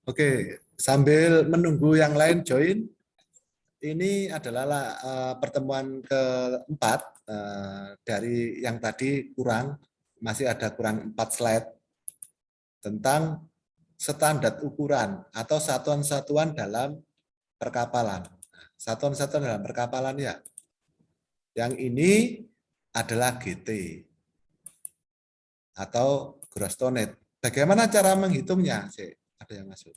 Oke, sambil menunggu yang lain join, ini adalah pertemuan keempat dari yang tadi masih ada kurang 4 slide tentang standar ukuran atau satuan-satuan dalam perkapalan. Satuan-satuan dalam perkapalan ya. Yang ini adalah GT atau gross tonnage. Bagaimana cara menghitungnya? Ada yang masuk.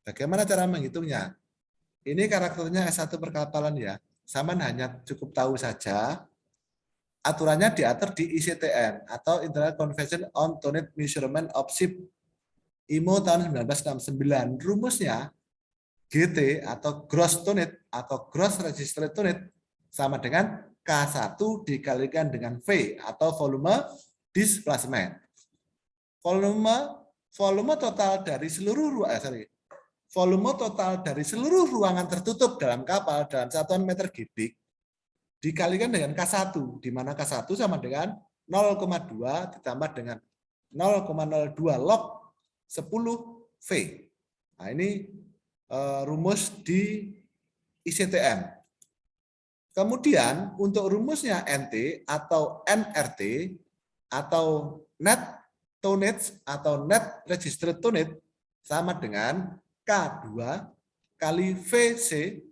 Bagaimana cara menghitungnya? Ini karakternya S1 perkapalan ya. Saman hanya cukup tahu saja. Aturannya diatur di ICTM atau International Convention on Tonnage Measurement of Ship IMO tahun 1969. Rumusnya GT atau Gross Tonnage atau Gross Registered Tonnage sama dengan K1 dikalikan dengan V atau volume displacement. Volume total dari seluruh ruangan tertutup dalam kapal dalam satuan meter kubik dikalikan dengan K1, di mana K1 sama dengan 0,2 ditambah dengan 0,02 log 10 V. Nah, ini rumus di ICTM. Kemudian untuk rumusnya NT atau NRT atau net tonnage atau net registered tonnage sama dengan K2 kali VC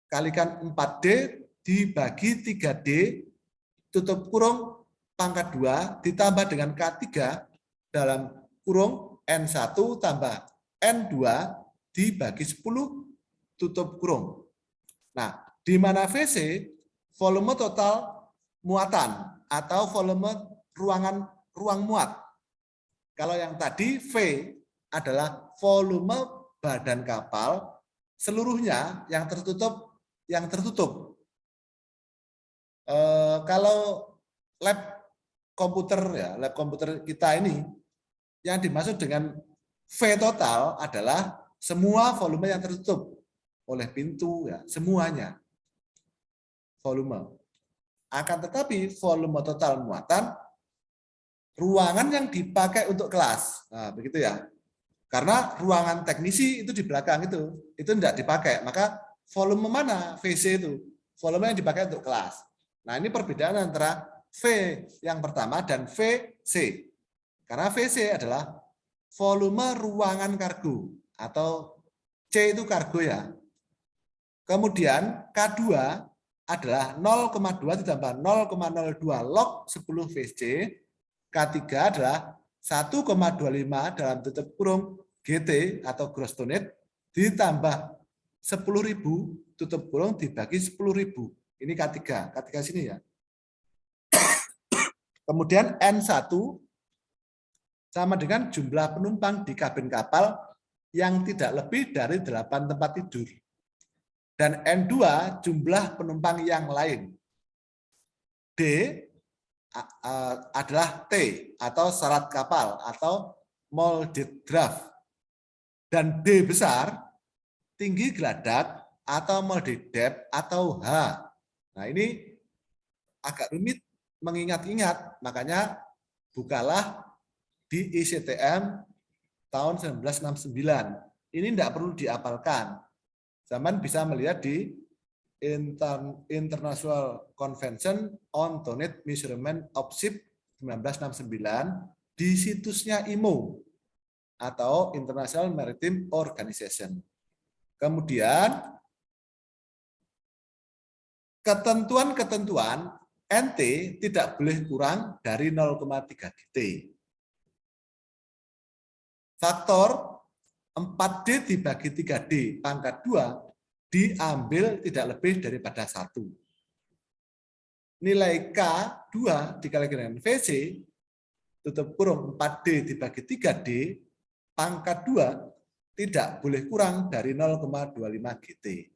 kalikan 4D dibagi 3D tutup kurung pangkat 2 ditambah dengan K3 dalam kurung N1 tambah N2 dibagi 10 tutup kurung. Nah, di mana VC volume total muatan atau volume ruang muat. Kalau yang tadi V adalah volume badan kapal seluruhnya yang tertutup. Kalau lab komputer kita ini yang dimaksud dengan V total adalah semua volume yang tertutup oleh pintu ya, semuanya volume. Akan tetapi volume total muatan ruangan yang dipakai untuk kelas. Nah, begitu ya. Karena ruangan teknisi itu di belakang itu tidak dipakai. Maka volume mana VC itu? Volume yang dipakai untuk kelas. Nah, ini perbedaan antara V yang pertama dan VC. Karena VC adalah volume ruangan kargo atau C itu kargo ya. Kemudian K2 adalah 0,2 ditambah 0,02 log 10 VC. K3 adalah 1,25 dalam tutup kurung GT atau gross tonnage ditambah 10.000 tutup kurung dibagi 10.000. Ini K3 sini ya. Kemudian N1 sama dengan jumlah penumpang di kabin kapal yang tidak lebih dari 8 tempat tidur. Dan N2 jumlah penumpang yang lain. D adalah T atau syarat kapal atau molded draft. Dan D besar, tinggi geladak atau molded depth atau H. Nah, ini agak rumit mengingat-ingat, makanya bukalah di ICTM tahun 1969. Ini tidak perlu diapalkan. Zaman bisa melihat di International Convention on Tonnage Measurement of Ship 1969 di situsnya IMO atau International Maritime Organization. Kemudian ketentuan NT tidak boleh kurang dari 0,3 GT. Faktor 4D dibagi 3D pangkat 2 diambil tidak lebih daripada 1. Nilai K2 dikalikan dengan VC, tutup kurung 4D dibagi 3D, pangkat 2 tidak boleh kurang dari 0,25 GT.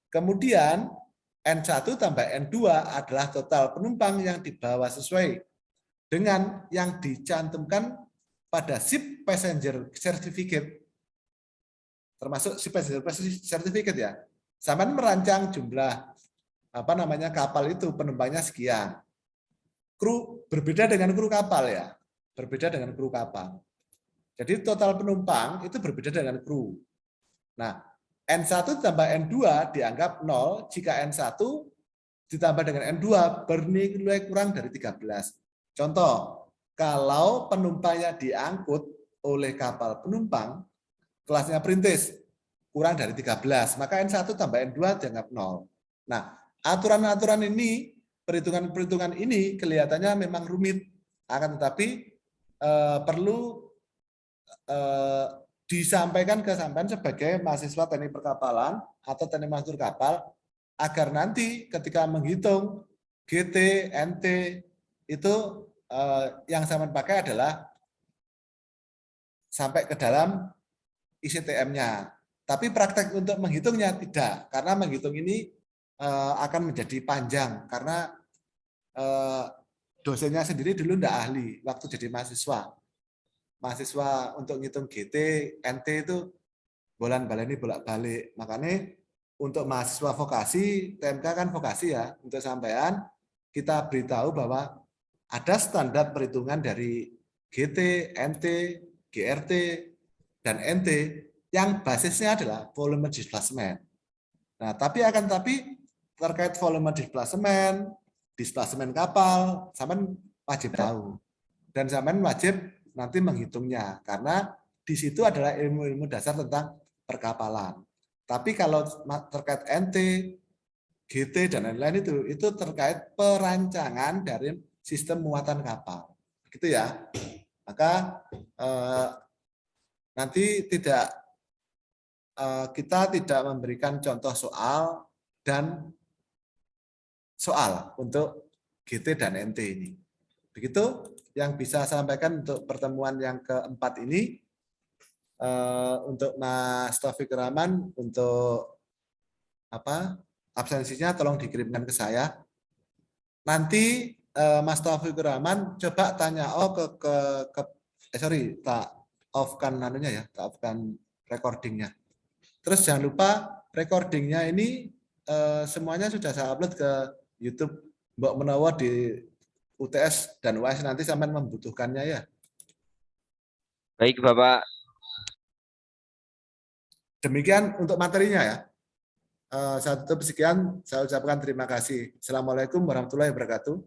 Kemudian N1 tambah N2 adalah total penumpang yang dibawa sesuai dengan yang dicantumkan pada Ship Passenger Certificate, termasuk Ship Passenger Certificate ya. Saman merancang jumlah kapal itu penumpangnya sekian. Kru berbeda dengan kru kapal ya, berbeda dengan kru kapal. Jadi total penumpang itu berbeda dengan kru. Nah, N1 ditambah N2 dianggap 0 jika N1 ditambah dengan N2 bernilai kurang dari 13. Contoh, kalau penumpangnya diangkut oleh kapal penumpang, kelasnya perintis, kurang dari 13, maka N1 tambah N2 dianggap 0. Nah, aturan-aturan ini, perhitungan-perhitungan ini kelihatannya memang rumit, akan tetapi perlu disampaikan ke sampean sebagai mahasiswa teknik perkapalan atau teknik manufaktur kapal, agar nanti ketika menghitung GT, NT, itu yang sampean pakai adalah sampai ke dalam ICTM-nya. Tapi praktek untuk menghitungnya tidak, karena menghitung ini akan menjadi panjang, karena dosennya sendiri dulu tidak ahli waktu jadi mahasiswa. Mahasiswa untuk ngitung GT, NT itu bolak-balik bolak-balik. Makanya untuk mahasiswa vokasi, TMK kan vokasi ya, untuk sampean kita beritahu bahwa ada standar perhitungan dari GT, NT, GRT, dan NT yang basisnya adalah volume displacement. Nah, tapi terkait volume displacement kapal, sampean wajib tahu. Dan sampean wajib nanti menghitungnya, karena di situ adalah ilmu-ilmu dasar tentang perkapalan. Tapi kalau terkait NT, GT, dan lain-lain itu terkait perancangan dari sistem muatan kapal. Gitu ya. Maka nanti kita tidak memberikan contoh soal dan soal untuk GT dan NT ini. Begitu yang bisa saya sampaikan untuk pertemuan yang keempat ini. Untuk Mas Taufik Rahman, untuk absensinya tolong dikirimkan ke saya. Nanti Mas Taufik Rahman coba tanya tak off-kan anunya ya, tak off-kan recordingnya. Terus jangan lupa recordingnya ini semuanya sudah saya upload ke YouTube Mbok Menawa di UTS dan UAS, nanti sampai membutuhkannya ya. Baik, Bapak. Demikian untuk materinya ya. Saya tutup sekian, saya ucapkan terima kasih. Assalamualaikum warahmatullahi wabarakatuh.